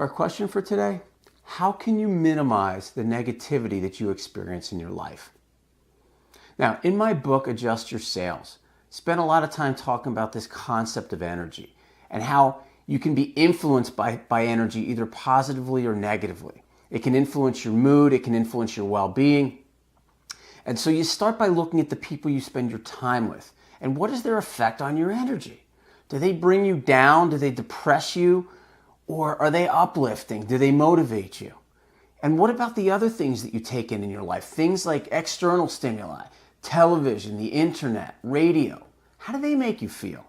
our question for today, how can you minimize the negativity that you experience in your life? Now, in my book, Adjust Your Sails, I spent a lot of time talking about this concept of energy and how you can be influenced by energy either positively or negatively. It can influence your mood, it can influence your well-being. And so you start by looking at the people you spend your time with and what is their effect on your energy? Do they bring you down? Do they depress you? Or are they uplifting? Do they motivate you? And what about the other things that you take in your life? Things like external stimuli, television, the internet, radio. How do they make you feel?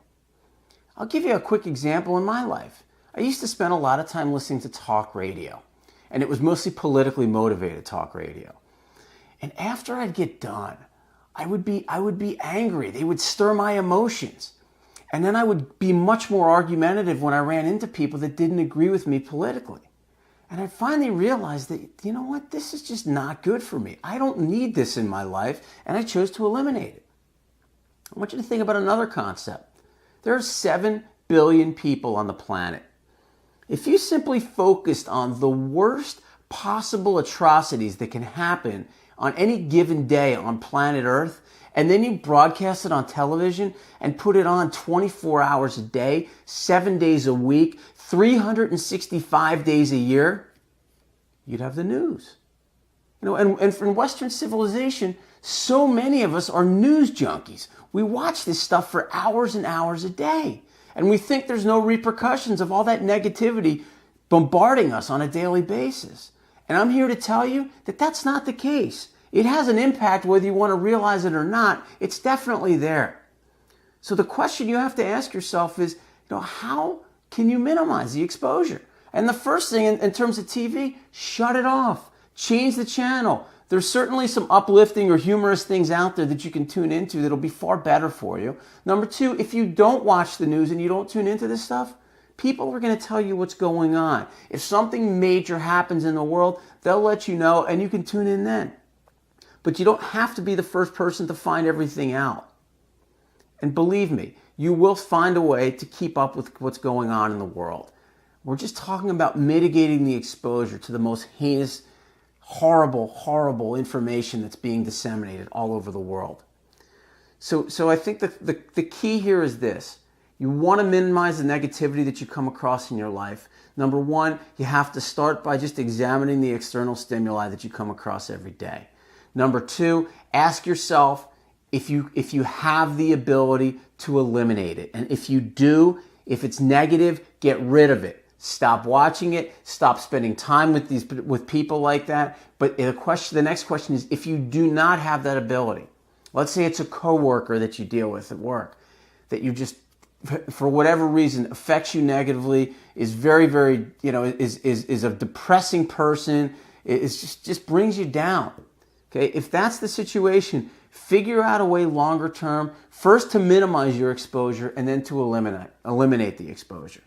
I'll give you a quick example in my life. I used to spend a lot of time listening to talk radio, and it was mostly politically motivated talk radio. And after I'd get done, I would be angry. They would stir my emotions. And then I would be much more argumentative when I ran into people that didn't agree with me politically. And I finally realized that, you know what, this is just not good for me. I don't need this in my life, and I chose to eliminate it. I want you to think about another concept. There are 7 billion people on the planet. If you simply focused on the worst possible atrocities that can happen on any given day on planet Earth, and then you broadcast it on television and put it on 24 hours a day, 7 days a week, 365 days a year, you'd have the news. You know, and in Western civilization, so many of us are news junkies. We watch this stuff for hours and hours a day. And we think there's no repercussions of all that negativity bombarding us on a daily basis. And I'm here to tell you that that's not the case. It has an impact whether you want to realize it or not. It's definitely there. So the question you have to ask yourself is, how can you minimize the exposure? And the first thing in terms of TV, shut it off. Change the channel. There's certainly some uplifting or humorous things out there that you can tune into that'll be far better for you. Number 2, if you don't watch the news and you don't tune into this stuff, people are going to tell you what's going on. If something major happens in the world, they'll let you know and you can tune in then. But you don't have to be the first person to find everything out. And believe me, you will find a way to keep up with what's going on in the world. We're just talking about mitigating the exposure to the most heinous, horrible information that's being disseminated all over the world. So I think the key here is this. You want to minimize the negativity that you come across in your life. Number 1, you have to start by just examining the external stimuli that you come across every day. Number 2, ask yourself if you have the ability to eliminate it. And if you do, if it's negative, get rid of it. Stop watching it. Stop spending time with people like that. But the next question is, if you do not have that ability, let's say it's a coworker that you deal with at work, that you just, for whatever reason, affects you negatively, is very, very, is a depressing person, it just brings you down. Okay, if that's the situation, figure out a way longer term, first to minimize your exposure and then to eliminate the exposure.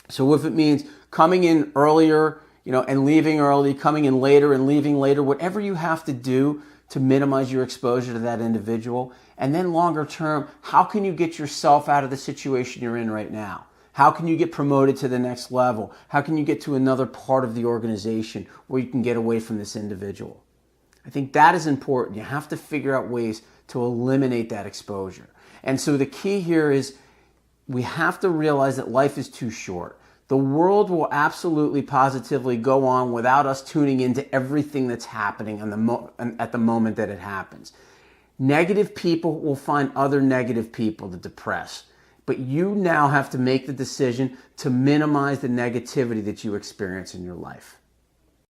So if it means coming in earlier, and leaving early, coming in later and leaving later, whatever you have to do to minimize your exposure to that individual. And then longer term, how can you get yourself out of the situation you're in right now? How can you get promoted to the next level? How can you get to another part of the organization where you can get away from this individual? I think that is important. You have to figure out ways to eliminate that exposure. And so the key here is we have to realize that life is too short. The world will absolutely, positively go on without us tuning into everything that's happening at the moment that it happens. Negative people will find other negative people to depress. But you now have to make the decision to minimize the negativity that you experience in your life.